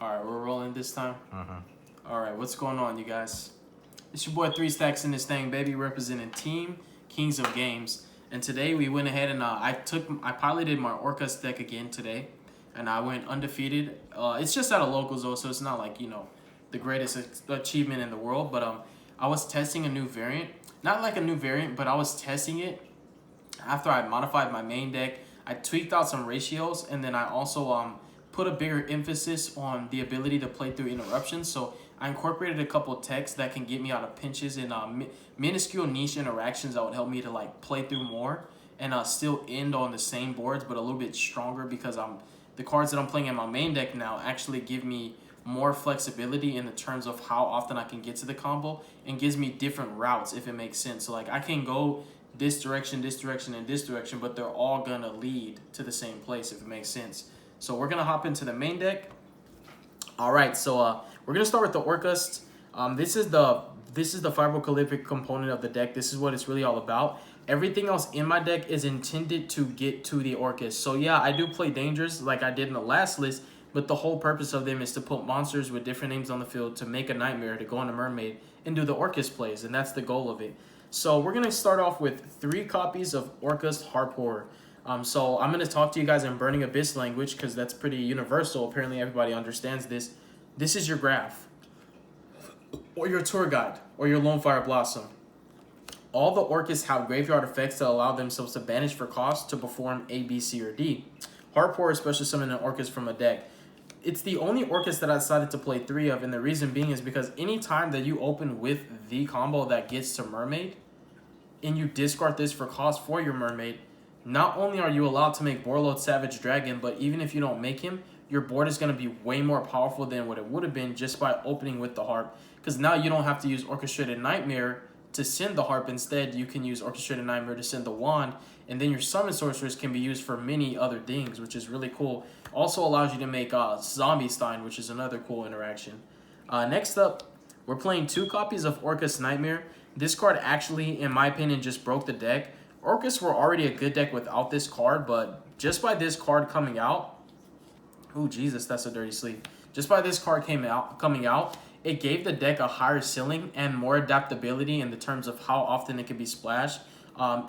All right, we're rolling this time. Mm-hmm. All right, what's going on, you guys? It's your boy 3 Stacks in this thing, baby, representing Team Kings of Games. And today we went ahead and I piloted my Orcus deck again today, and I went undefeated. It's just out of locals though, so it's not like the greatest achievement in the world. But I was testing a new variant, not like a new variant, but I was testing it after I modified my main deck. I tweaked out some ratios, and then I also put a bigger emphasis on the ability to play through interruptions. So I incorporated a couple of techs that can get me out of pinches and minuscule niche interactions that would help me to like play through more and still end on the same boards, but a little bit stronger because the cards that I'm playing in my main deck now actually give me more flexibility in the terms of how often I can get to the combo, and gives me different routes, if it makes sense. So like I can go this direction, and this direction, but they're all gonna lead to the same place, if it makes sense. So we're gonna hop into the main deck. All right, so we're gonna start with the ORCUST. This is the fibrocalyptic component of the deck. This is what it's really all about. Everything else in my deck is intended to get to the Orcus. So yeah, I do play Dangers like I did in the last list, but the whole purpose of them is to put monsters with different names on the field to make a Nightmare, to go on a Mermaid, and do the Orcus plays, and that's the goal of it. So we're gonna start off with 3 copies of ORCUST Harp Horror. So I'm going to talk to you guys in Burning Abyss language because that's pretty universal. Apparently everybody understands this. This is your graph, or your tour guide, or your Lone Fire Blossom. All the Orcus have graveyard effects that allow themselves to banish for cost to perform A, B, C, or D. Harp Horror special summon an Orcus from a deck. It's the only Orcus that I decided to play 3 of, and the reason being is because any time that you open with the combo that gets to Mermaid, and you discard this for cost for your Mermaid, not only are you allowed to make Borreload Savage Dragon, but even if you don't make him, your board is going to be way more powerful than what it would have been just by opening with the Harp. Because now you don't have to use Orchestrated Nightmare to send the Harp. Instead, you can use Orchestrated Nightmare to send the Wand, and then your Summon Sorceress can be used for many other things, which is really cool. Also allows you to make Zombie Stein, which is another cool interaction. Next up, we're playing 2 copies of Orcus Nightmare. This card actually, in my opinion, just broke the deck. Orcus were already a good deck without this card, but just by this card coming out, oh Jesus, that's a dirty sleep. Just by this card coming out, it gave the deck a higher ceiling and more adaptability in the terms of how often it can be splashed.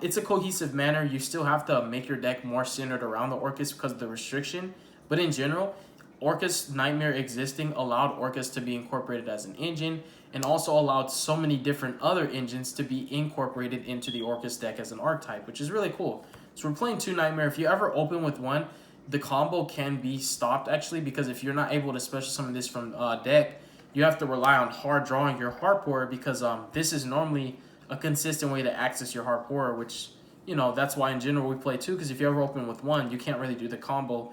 It's a cohesive manner. You still have to make your deck more centered around the Orcus because of the restriction, but in general, Orcus Nightmare existing allowed Orcus to be incorporated as an engine, and also allowed so many different other engines to be incorporated into the Orcus deck as an archetype, which is really cool. So we're playing 2 Nightmare. If you ever open with 1, the combo can be stopped actually, because if you're not able to special summon this from deck, you have to rely on hard drawing your Harp Horror, because this is normally a consistent way to access your Harp Horror, which, that's why in general we play 2, because if you ever open with 1, you can't really do the combo.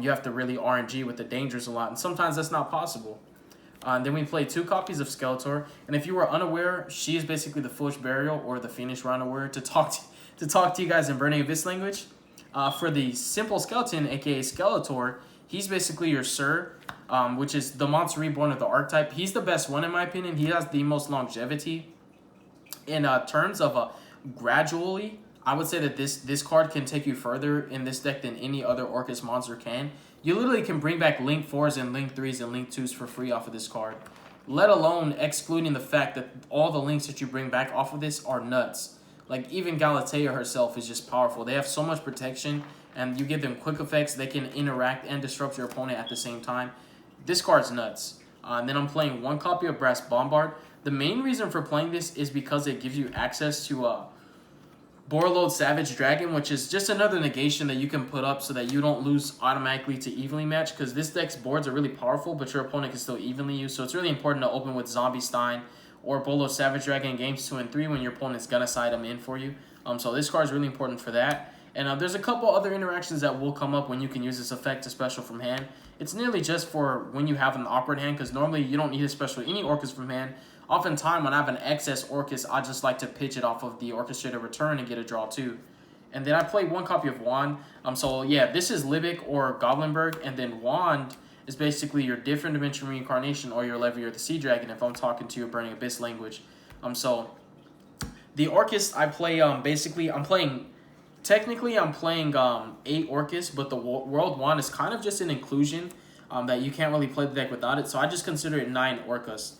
You have to really RNG with the Dangers a lot, and sometimes that's not possible. Then we play 2 copies of Skeletor, and if you were unaware, she is basically the Foolish Burial, or the Fiendish Roundabout, to talk to you guys in Burning Abyss language. For the simple skeleton, aka Skeletor, he's basically your Sir, which is the Monster Reborn of the archetype. He's the best one in my opinion. He has the most longevity. In terms of gradually, I would say that this card can take you further in this deck than any other Orcus monster can. You literally can bring back Link 4s and Link 3s and Link 2s for free off of this card. Let alone excluding the fact that all the links that you bring back off of this are nuts. Like, even Galatea herself is just powerful. They have so much protection, and you give them quick effects. They can interact and disrupt your opponent at the same time. This card's nuts. And then I'm playing 1 copy of Brass Bombard. The main reason for playing this is because it gives you access to Borreload Savage Dragon, which is just another negation that you can put up so that you don't lose automatically to evenly match, because this deck's boards are really powerful, but your opponent can still evenly use. So it's really important to open with Zombie Stein or Borreload Savage Dragon in games 2 and 3 when your opponent's gonna side them in for you. So this card is really important for that. And there's a couple other interactions that will come up when you can use this effect to special from hand. It's nearly just for when you have an awkward hand, because normally you don't need to special any Orcus from hand. Oftentimes, when I have an excess Orcus, I just like to pitch it off of the Orchestrated Return and get a draw too. And then I play 1 copy of Wand. So yeah, this is Libic or Goblinberg, and then Wand is basically your different dimension reincarnation, or your Levy or the Sea Dragon if I'm talking to your Burning Abyss language. So the Orcus I play, basically I'm playing 8 Orcus, but the World Wand is kind of just an inclusion. that you can't really play the deck without it. So I just consider it 9 Orcus.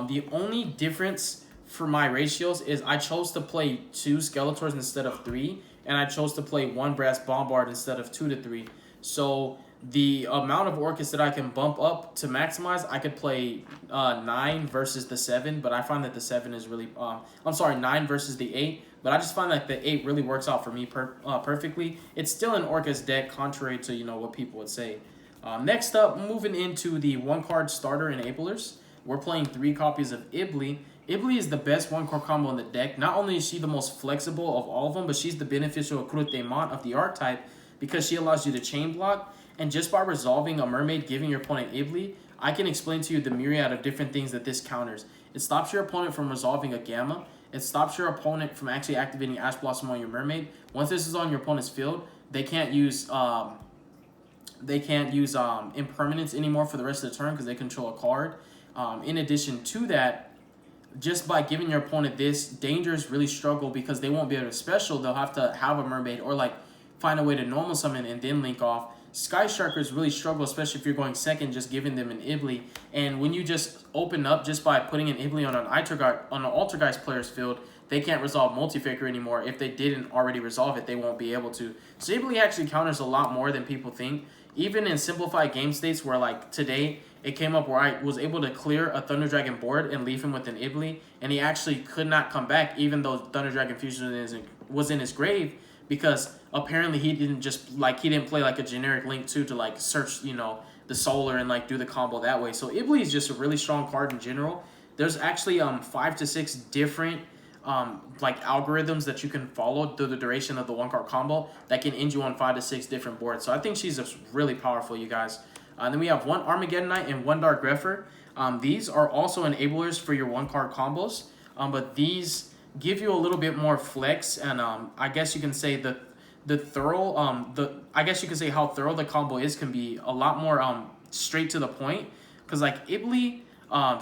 The only difference for my ratios is I chose to play 2 Skeletors instead of 3, and I chose to play 1 Brass Bombard instead of 2 to 3. So the amount of Orcus that I can bump up to maximize, I could play 9 versus the 7, but I find that the 7 is really, 9 versus the 8, but I just find that the 8 really works out for me perfectly. It's still an Orcus deck, contrary to, what people would say. Next up, moving into the 1-card starter enablers, we're playing 3 copies of Ibli. Ibli is the best 1-card combo in the deck. Not only is she the most flexible of all of them, but she's the beneficial accrutement of the archetype because she allows you to chain block. And just by resolving a mermaid, giving your opponent Ibli, I can explain to you the myriad of different things that this counters. It stops your opponent from resolving a gamma. It stops your opponent from actually activating Ash Blossom on your mermaid. Once this is on your opponent's field, they can't use impermanence anymore for the rest of the turn because they control a card. In addition to that, just by giving your opponent this, Dangers really struggle because they won't be able to special. They'll have to have a mermaid or find a way to normal summon and then link off. Sky Strikers really struggle, especially if you're going second, just giving them an Ibli. And when you just open up just by putting an Ibli on an Altergeist player's field, they can't resolve Multifaker anymore. If they didn't already resolve it, they won't be able to. So Ibli actually counters a lot more than people think. Even in simplified game states where today, it came up where I was able to clear a Thunder Dragon board and leave him with an Ibli, and he actually could not come back even though Thunder Dragon Fusion was in his grave because apparently he didn't play a generic Link 2 to search, the solar and do the combo that way. So Ibli is just a really strong card in general. There's actually 5 to 6 different algorithms that you can follow through the duration of the 1-card combo that can end you on 5 to 6 different boards. So I think she's just really powerful, you guys. Then we have 1 Armageddon Knight and 1 Dark Grepher. These are also enablers for your 1-card combos, but these give you a little bit more flex, and I guess you can say how thorough the combo is can be a lot more straight to the point. Because Ibli,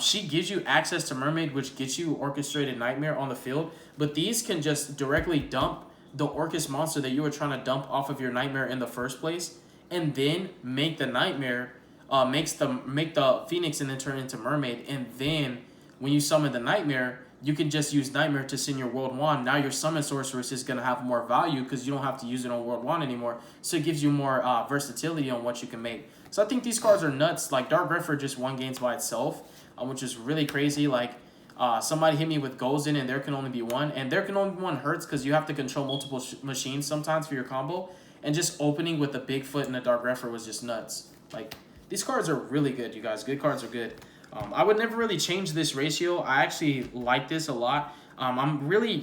she gives you access to Mermaid, which gets you Orchestrated Nightmare on the field, but these can just directly dump the Orcus monster that you were trying to dump off of your Nightmare in the first place, and then make the Nightmare, make the Phoenix and then turn into Mermaid. And then when you summon the Nightmare, you can just use Nightmare to send your World Wand. Now your Summon Sorceress is going to have more value because you don't have to use it on World Wand anymore. So it gives you more versatility on what you can make. So I think these cards are nuts. Dark Grepher just won games by itself, which is really crazy. Somebody hit me with Gozen and there can only be one. And there can only be one hurts because you have to control multiple machines sometimes for your combo. And just opening with a Bigfoot and a Dark Grepher was just nuts. These cards are really good, you guys. Good cards are good. I would never really change this ratio. I actually like this a lot. I'm really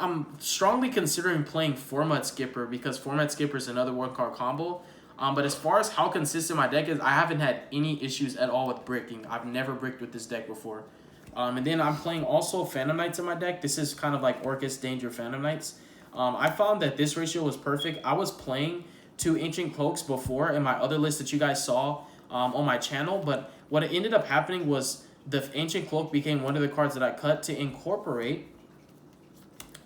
I'm strongly considering playing Format Skipper because Format Skipper is another 1-card combo. But as far as how consistent my deck is, I haven't had any issues at all with bricking. I've never bricked with this deck before. And then I'm playing also Phantom Knights in my deck. This is kind of like Orcus Danger Phantom Knights. I found that this ratio was perfect. I was playing 2 Ancient Cloaks before in my other list that you guys saw on my channel, but what ended up happening was the Ancient Cloak became one of the cards that I cut to incorporate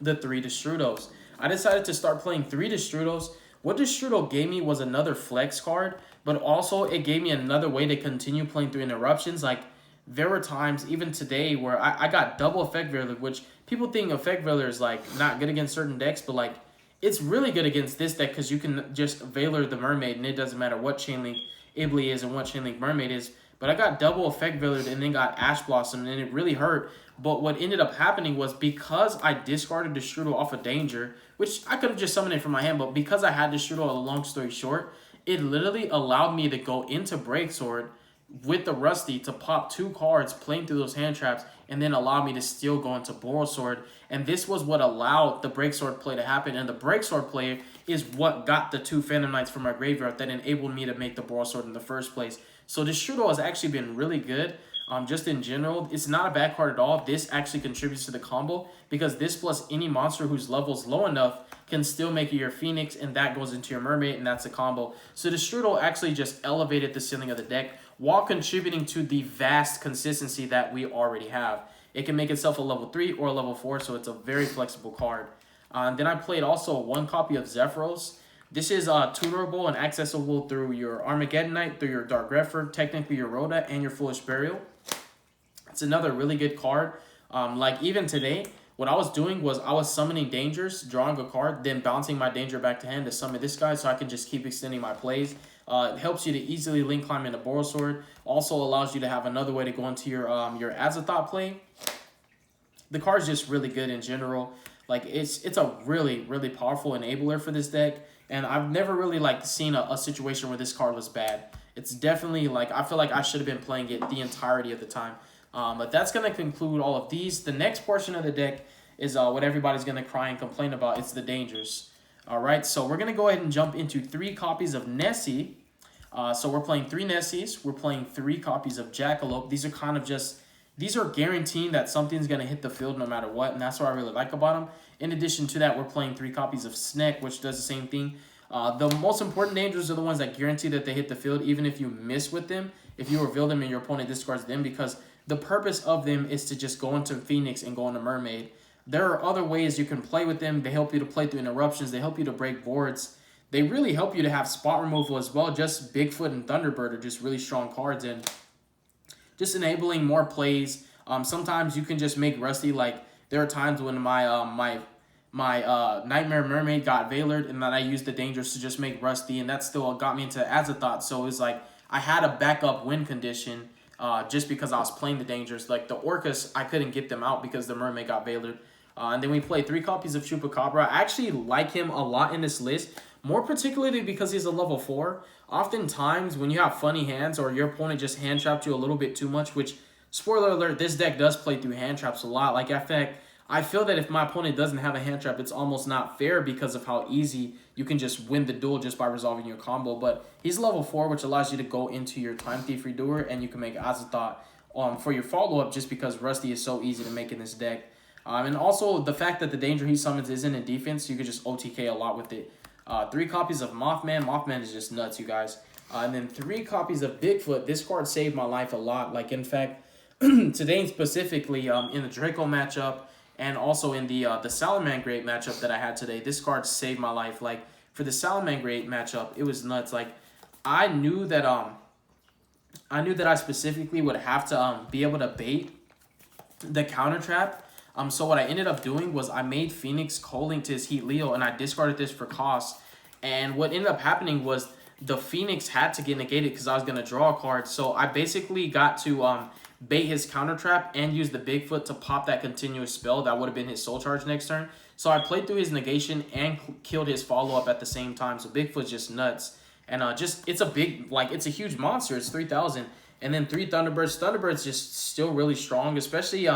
the 3 Destrudos. I decided to start playing 3 Destrudos. What Destrudo gave me was another flex card, but also it gave me another way to continue playing 3 Interruptions. There were times, even today, where I got double Effect Veiler, which people think Effect Veiler is not good against certain decks, but it's really good against this deck because you can just Veiler the Mermaid and it doesn't matter what Chainlink Ibli is and what Chainlink Mermaid is. But I got double Effect Veilered and then got Ash Blossom and it really hurt. But what ended up happening was because I discarded Destrudo off of Danger, which I could have just summoned it from my hand, but because I had Destrudo, a long story short, it literally allowed me to go into Breaksword with the Rusty to pop 2 cards, playing through those hand traps, and then allow me to still go into Borrowsword. And this was what allowed the Breaksword play to happen. And the Breaksword play is what got the 2 Phantom Knights from my graveyard that enabled me to make the Borrowsword in the first place. So this Destrudo has actually been really good. Just in general, it's not a bad card at all. This actually contributes to the combo because this plus any monster whose level's low enough can still make it your Phoenix, and that goes into your Mermaid, and that's a combo. So the Strudel actually just elevated the ceiling of the deck while contributing to the vast consistency that we already have. It can make itself a level 3 or a level 4, so it's a very flexible card. Then I played also 1 copy of Zephyros. This is tunerable and accessible through your Armageddon Knight, through your Dark Refer, technically your Rhoda, and your Foolish Burial. It's another really good card. Like even today, what I was doing was I was summoning dangers, drawing a card, then bouncing my danger back to hand to summon this guy so I can just keep extending my plays. It helps you to easily link climb into Borosword. Also allows you to have another way to go into your Azathoth play. The card's just really good in general. Like it's a really, really powerful enabler for this deck. And I've never really like seen a situation where this card was bad. It's definitely like, I feel like I should have been playing it the entirety of the time. But that's going to conclude all of these. The next portion of the deck is what everybody's going to cry and complain about. It's the dangers. All right, so we're going to go ahead and jump into 3 copies of Nessie. So we're playing 3 Nessies. We're playing 3 copies of Jackalope. These are kind of just, these are guaranteeing that something's going to hit the field no matter what, and that's what I really like about them. In addition to that, we're playing 3 copies of Sneck, which does the same thing. The most important dangers are the ones that guarantee that they hit the field, even if you miss with them. If you reveal them and your opponent discards them, because the purpose of them is to just go into Phoenix and go into Mermaid. There are other ways you can play with them. They help you to play through interruptions. They help you to break boards. They really help you to have spot removal as well. Just Bigfoot and Thunderbird are just really strong cards, and just enabling more plays. Sometimes you can just make Rusty, like there are times when my Nightmare Mermaid got Veilered, and then I used the dangers to just make Rusty, and that still got me into Azathoth. So it was like I had a backup win condition just because I was playing the dangers. Like the Orcus, I couldn't get them out because the Mermaid got Veilered. And then we play 3 copies of Chupacabra. I actually like him a lot in this list, more particularly because he's a level 4. Oftentimes, when you have funny hands or your opponent just hand trapped you a little bit too much, which, spoiler alert, this deck does play through hand traps a lot. Like, in fact, I feel that if my opponent doesn't have a hand trap, it's almost not fair because of how easy you can just win the duel just by resolving your combo. But he's level 4, which allows you to go into your Time Thief Redoer, and you can make Azathoth for your follow-up just because Rusty is so easy to make in this deck. And also, the fact that the danger he summons isn't in defense, you could just OTK a lot with it. 3 copies of Mothman. Mothman is just nuts, you guys. And then 3 copies of Bigfoot. This card saved my life a lot. Like, in fact, today specifically, in the Draco matchup, and also in the Salamangreat matchup that I had today, this card saved my life. Like, for the Salamangreat matchup, it was nuts. Like, I knew that I specifically would have to be able to bait the counter trap. So what I ended up doing was I made Phoenix co-link to his Heat Leo, and I discarded this for cost. And what ended up happening was the Phoenix had to get negated because I was going to draw a card. So I basically got to bait his counter trap and use the Bigfoot to pop that continuous spell. That would have been his Soul Charge next turn. So I played through his negation and killed his follow-up at the same time. So Bigfoot's just nuts. And it's a big, like, it's a huge monster. It's 3,000. And then 3 Thunderbirds. Thunderbird's just still really strong, especially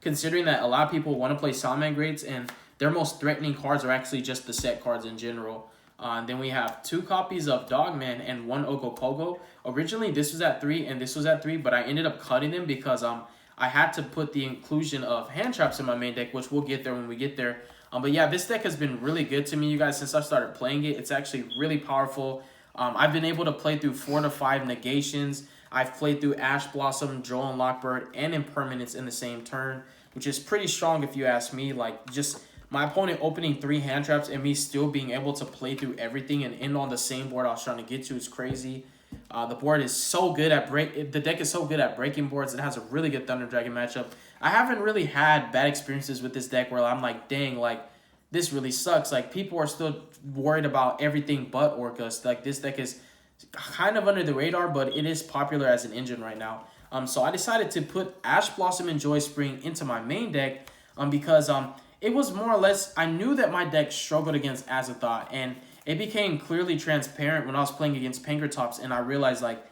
considering that a lot of people want to play Salamangreats, and their most threatening cards are actually just the set cards in general. And then we have 2 copies of Dogman and 1 Ogopogo. Originally, this was at 3 and this was at 3, but I ended up cutting them because I had to put the inclusion of hand traps in my main deck, which we'll get there when we get there. But yeah, this deck has been really good to me, you guys, since I started playing it. It's actually really powerful. I've been able to play through 4 to 5 negations. I've played through Ash Blossom, Droll and Lockbird, and Impermanence in the same turn, which is pretty strong if you ask me. Like, just my opponent opening 3 hand traps and me still being able to play through everything and end on the same board I was trying to get to is crazy. The board is so good at the deck is so good at breaking boards. It has a really good Thunder Dragon matchup. I haven't really had bad experiences with this deck where I'm like, dang, like, this really sucks. Like, people are still worried about everything but Orcus. Like, this deck is kind of under the radar, but it is popular as an engine right now. So I decided to put Ash Blossom and Joy Spring into my main deck because it was more or less, I knew that my deck struggled against Azathoth, and it became clearly transparent when I was playing against Pankratops, and I realized, like,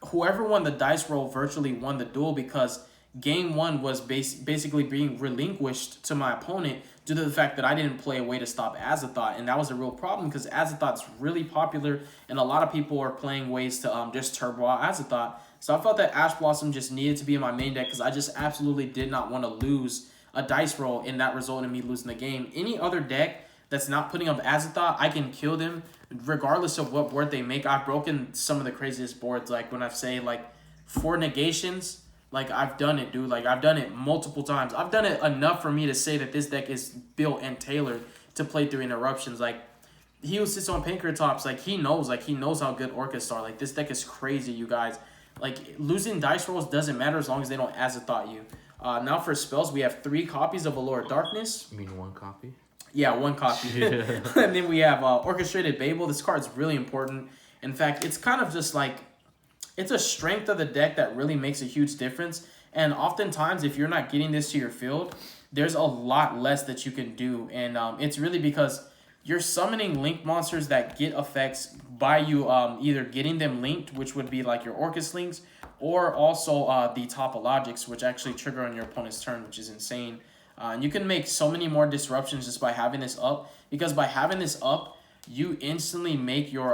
whoever won the dice roll virtually won the duel because game 1 was basically being relinquished to my opponent due to the fact that I didn't play a way to stop Azathoth, and that was a real problem because Azathoth's really popular, and a lot of people are playing ways to just turbo out Azathoth. So I felt that Ash Blossom just needed to be in my main deck because I just absolutely did not want to lose a dice roll, and that resulted in me losing the game. Any other deck that's not putting up Azathoth, I can kill them regardless of what board they make. I've broken some of the craziest boards, like when I say like 4 negations. Like, I've done it, dude. Like, I've done it multiple times. I've done it enough for me to say that this deck is built and tailored to play through interruptions. Like, he was sits on Pancratops. Like, he knows how good Orcus are. Like, this deck is crazy, you guys. Like, losing dice rolls doesn't matter as long as they don't Azathoth you. Now for spells, we have 3 copies of Allure of Darkness. You mean 1 copy? Yeah, 1 copy. Yeah. And then we have Orchestrated Babel. This card's really important. In fact, it's kind of just like, it's a strength of the deck that really makes a huge difference. And oftentimes, if you're not getting this to your field, there's a lot less that you can do. And it's really because you're summoning link monsters that get effects by you either getting them linked, which would be like your Orcus links, or also the Topologics, which actually trigger on your opponent's turn, which is insane. And you can make so many more disruptions just by having this up, because by having this up, you instantly make your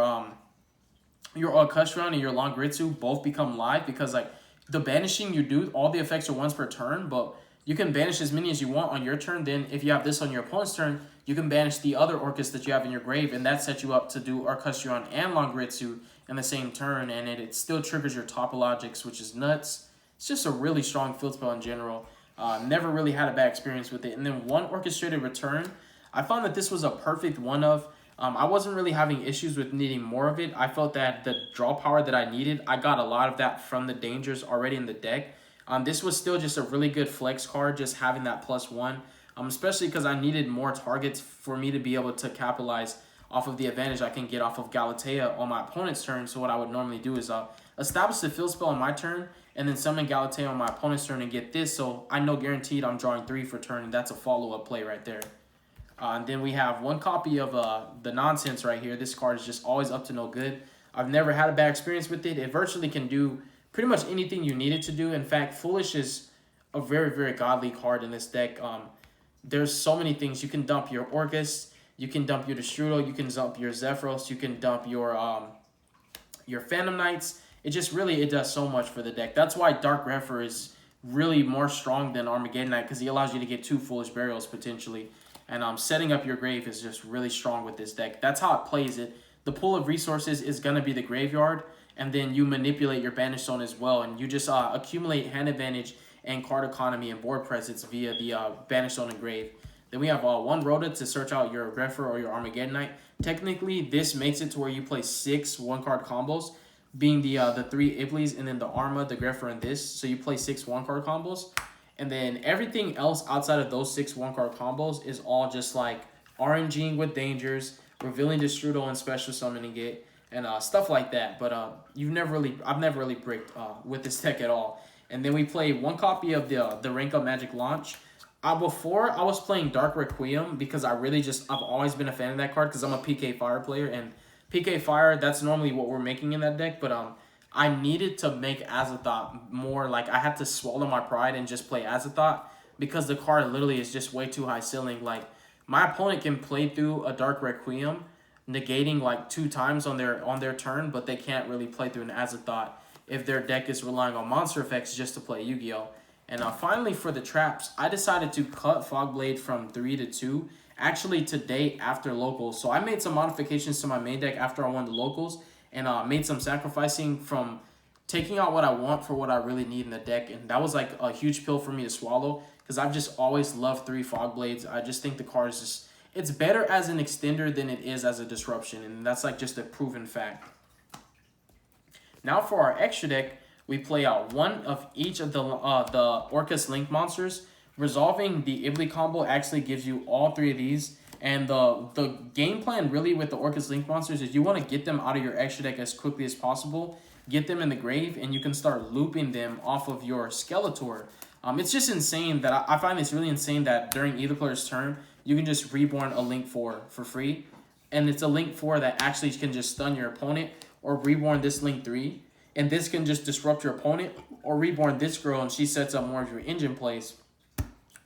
Orcustrion and your Longritsu both become live, because like the banishing you do, all the effects are once per turn, but you can banish as many as you want on your turn. Then if you have this on your opponent's turn, you can banish the other Orcus that you have in your grave, and that sets you up to do Orcustrion and Longritsu in the same turn, and it still triggers your Topologics, which is nuts. It's just a really strong field spell in general. Never really had a bad experience with it. And then 1 Orchestrated Return. I found that this was a perfect one of. I wasn't really having issues with needing more of it. I felt that the draw power that I needed, I got a lot of that from the dangers already in the deck. This was still just a really good flex card, just having that +1, especially because I needed more targets for me to be able to capitalize off of the advantage I can get off of Galatea on my opponent's turn. So what I would normally do is establish the field spell on my turn, and then summon Galatea on my opponent's turn and get this. So I know guaranteed I'm drawing 3 for turn, and that's a follow-up play right there. And then we have 1 copy of the Nonsense right here. This card is just always up to no good. I've never had a bad experience with it. It virtually can do pretty much anything you need it to do. In fact, Foolish is a very, very godly card in this deck. There's so many things. You can dump your Orcus, you can dump your Destrudo, you can dump your Zephyros, you can dump your Phantom Knights. It just really, it does so much for the deck. That's why Dark Refer is really more strong than Armageddon Knight, because he allows you to get 2 Foolish Burials potentially. And setting up your grave is just really strong with this deck. That's how it plays it. The pool of resources is going to be the graveyard, and then you manipulate your Banish Zone as well. And you just accumulate hand advantage and card economy and board presence via the Banish Zone and grave. Then we have 1 Rhoda to search out your Refer or your Armageddon Knight. Technically, this makes it to where you play 6 1-card combos, being the 3 Iblis and then the Arma, the Greffer, and this. So you play 6 1-card combos. And then everything else outside of those 6 1-card combos is all just like RNGing with dangers, revealing Destrudo and special summoning it, and stuff like that. But I've never really bricked with this deck at all. And then we play 1 copy of the Rank Up Magic Launch. Before I was playing Dark Requiem, because I've always been a fan of that card because I'm a PK Fire player, and PK Fire, that's normally what we're making in that deck. But I needed to make Azathoth more, like I had to swallow my pride and just play Azathoth, because the card literally is just way too high ceiling. Like, my opponent can play through a Dark Requiem, negating like 2 times on their turn, but they can't really play through an Azathoth if their deck is relying on monster effects just to play Yu-Gi-Oh! And finally, for the traps, I decided to cut Fogblade from 3 to 2, actually today after locals. So I made some modifications to my main deck after I won the locals, and made some sacrificing from taking out what I want for what I really need in the deck. And that was like a huge pill for me to swallow, because I've just always loved 3 Fogblades. I just think the card is just, it's better as an extender than it is as a disruption, and that's like just a proven fact. Now for our extra deck, we play out 1 of each of the Orcus Link monsters. Resolving the Ibli combo actually gives you all 3 of these. And the game plan really with the Orcus Link monsters is you want to get them out of your extra deck as quickly as possible, get them in the grave, and you can start looping them off of your Skeletor. It's just insane that I find this really insane that during either player's turn, you can just reborn a Link 4 for free. And it's a Link 4 that actually can just stun your opponent, or reborn this Link 3. And this can just disrupt your opponent, or reborn this girl and she sets up more of your engine plays.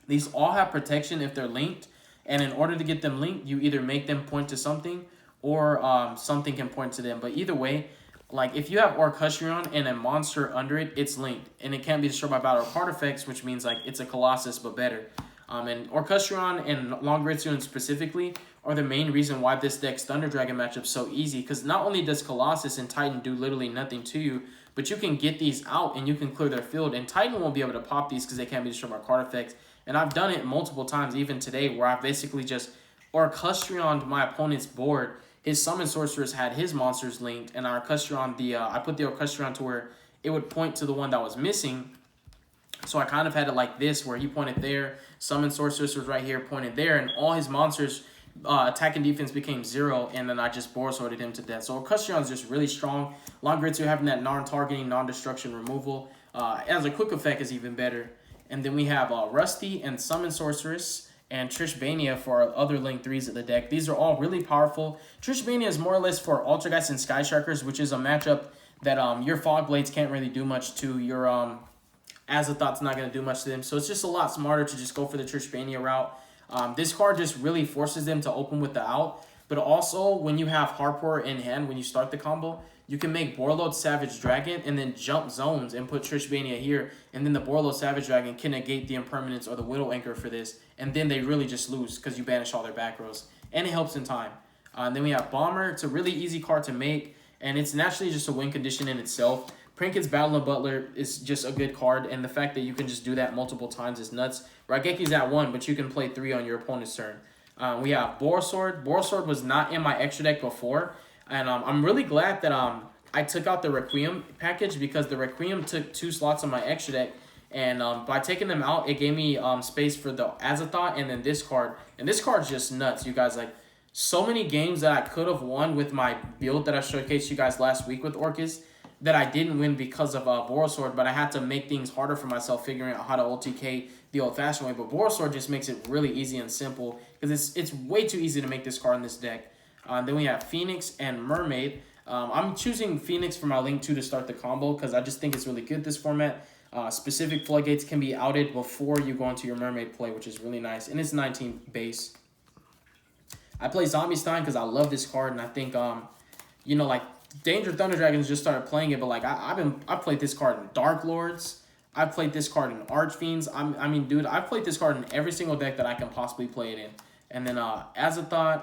These all have protection if they're linked. And in order to get them linked, you either make them point to something, or something can point to them. But either way, like if you have Orcustrion and a monster under it, it's linked. And it can't be destroyed by battle or card effects, which means like it's a Colossus but better. And Orcustrion and Longritsu specifically are the main reason why this deck's Thunder Dragon matchup's so easy. Because not only does Colossus and Titan do literally nothing to you, but you can get these out and you can clear their field. And Titan won't be able to pop these because they can't be destroyed by card effects. And I've done it multiple times, even today, where I've basically just Orcustrioned my opponent's board, his Summon Sorceress had his monsters linked, and our Orcustrion, I put the Orcustrion to where it would point to the one that was missing. So I kind of had it like this, where he pointed there, Summon Sorceress was right here, pointed there, and all his monsters attack and defense became 0, and then I just Boros him to death. So Orcustrion is just really strong. Longritsu having that non-targeting, non-destruction removal as a quick effect is even better. And then we have Rusty and Summon Sorceress and Trishbania for our other Link 3s of the deck. These are all really powerful. Trishbania is more or less for Ultrageist and Sky Strikers, which is a matchup that your Fog Blades can't really do much to. Your Azathoth's not going to do much to them. So it's just a lot smarter to just go for the Trishbania route. This card just really forces them to open with the out. But also, when you have Harpor in hand, when you start the combo, you can make Borreload Savage Dragon and then jump zones and put Trishbania here. And then the Borreload Savage Dragon can negate the Impermanence or the Widow Anchor for this. And then they really just lose because you banish all their back rows. And it helps in time. And then we have Bomber. It's a really easy card to make. And it's naturally just a win condition in itself. Prankitt's Battle of Butler is just a good card. And the fact that you can just do that multiple times is nuts. Raigeki's at 1, but you can play 3 on your opponent's turn. We have Borosword. Borosword was not in my extra deck before. And I'm really glad that I took out the Requiem package, because the Requiem took 2 slots on my extra deck. And by taking them out, it gave me space for the Azathoth and then this card. And this card's just nuts, you guys. Like, so many games that I could have won with my build that I showcased you guys last week with Orcus that I didn't win because of Borosword, but I had to make things harder for myself figuring out how to OTK the old-fashioned way. But Borosword just makes it really easy and simple, because it's way too easy to make this card in this deck. Then we have Phoenix and Mermaid. I'm choosing Phoenix for my Link 2 to start the combo, because I just think it's really good this format. Specific floodgates can be outed before you go into your Mermaid play, which is really nice. And it's 19 base. I play Zombie Stein because I love this card, and I think, you know, like, Danger Thunder Dragons just started playing it, but like I've played this card in Dark Lords. I've played this card in Archfiends. I mean, dude, I've played this card in every single deck that I can possibly play it in. And then Azathoth,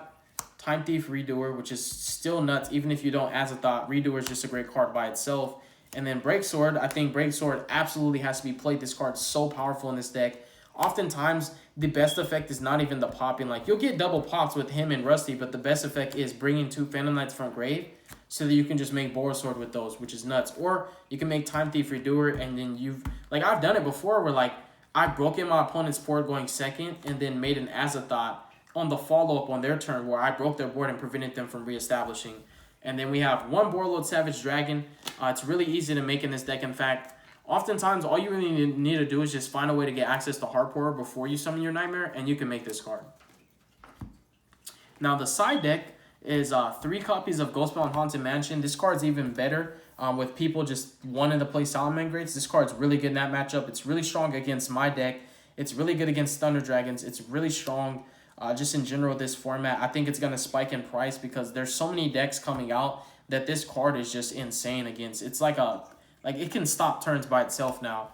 Time Thief, Redoer, which is still nuts. Even if you don't Azathoth, Redoer is just a great card by itself. And then Breaksword, I think Breaksword absolutely has to be played. This card's so powerful in this deck. Oftentimes, the best effect is not even the popping. Like, you'll get double pops with him and Rusty, but the best effect is bringing 2 Phantom Knights from grave, so that you can just make Borosword with those, which is nuts. Or you can make Time Thief Redoer, and then you've... Like, I've done it before where, like, I broke in my opponent's board going second, and then made an Azathoth on the follow-up on their turn, where I broke their board and prevented them from reestablishing. And then we have 1 Borreload Savage Dragon. It's really easy to make in this deck. In fact, oftentimes, all you really need to do is just find a way to get access to Harpor before you summon your Nightmare, and you can make this card. Now, the side deck is 3 copies of Ghostbound Haunted Mansion. This card's even better with people just wanting to play Salamangreats. This card's really good in that matchup. It's really strong against my deck. It's really good against Thunder Dragons. It's really strong just in general this format. I think it's going to spike in price because there's so many decks coming out that this card is just insane against. It's like it can stop turns by itself now.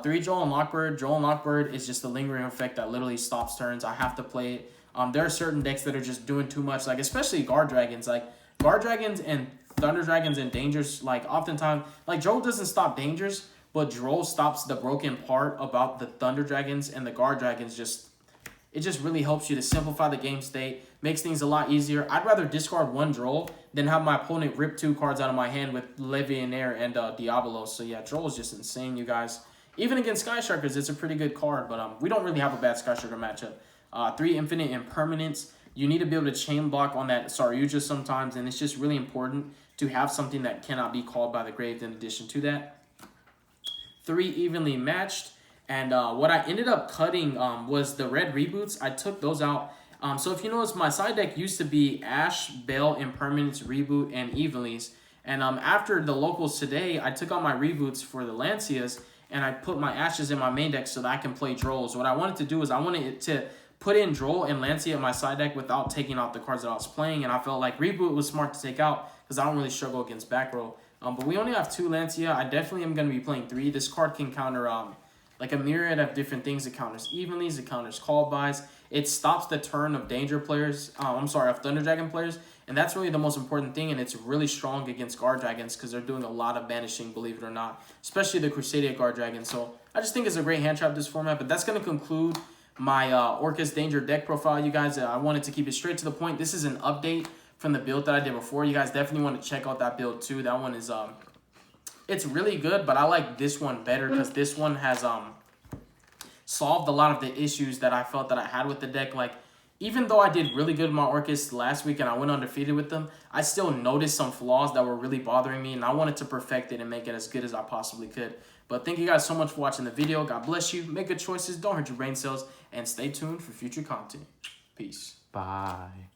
3 Joel and Lockbird. Joel and Lockbird is just a lingering effect that literally stops turns. I have to play it. There are certain decks that are just doing too much, like especially Guard Dragons. Like Guard Dragons and Thunder Dragons and Dangers, like oftentimes, like Droll doesn't stop Dangers, but Droll stops the broken part about the Thunder Dragons, and the Guard Dragons it just really helps you to simplify the game state, makes things a lot easier. I'd rather discard 1 Droll than have my opponent rip 2 cards out of my hand with Levianeer and Diablo. So yeah, Droll is just insane, you guys. Even against Sky Strikers, it's a pretty good card, but we don't really have a bad Sky Striker matchup. 3 Infinite Impermanence. You need to be able to chain block on that Saryuja sometimes, and it's just really important to have something that cannot be called by the grave in addition to that. 3 Evenly Matched. And what I ended up cutting was the red reboots. I took those out. So if you notice, my side deck used to be Ash, Bell, Impermanence, Reboot, and Evenlies. And after the locals today, I took out my reboots for the Lancias, and I put my Ashes in my main deck so that I can play Drolls. What I wanted to do is I wanted it to put in Droll and Lancia in my side deck without taking out the cards that I was playing, and I felt like Reboot was smart to take out because I don't really struggle against back row. But we only have 2 Lancia. I definitely am going to be playing 3. This card can counter like a myriad of different things. It counters Evenlies, it counters Call Buys, it stops the turn of Danger players, of Thunder Dragon players, and that's really the most important thing, and it's really strong against Guard Dragons because they're doing a lot of banishing, believe it or not, especially the Crusadia Guard Dragon. So I just think it's a great hand trap this format, but that's going to conclude my Orcus Danger deck profile, you guys. I wanted to keep it straight to the point. This is an update from the build that I did before. You guys definitely want to check out that build too. That one is it's really good, but I like this one better because this one has solved a lot of the issues that I felt that I had with the deck. Like, even though I did really good with my Orcus last week and I went undefeated with them, I still noticed some flaws that were really bothering me, and I wanted to perfect it and make it as good as I possibly could. But thank you guys so much for watching the video. God bless you. Make good choices. Don't hurt your brain cells. And stay tuned for future content. Peace. Bye.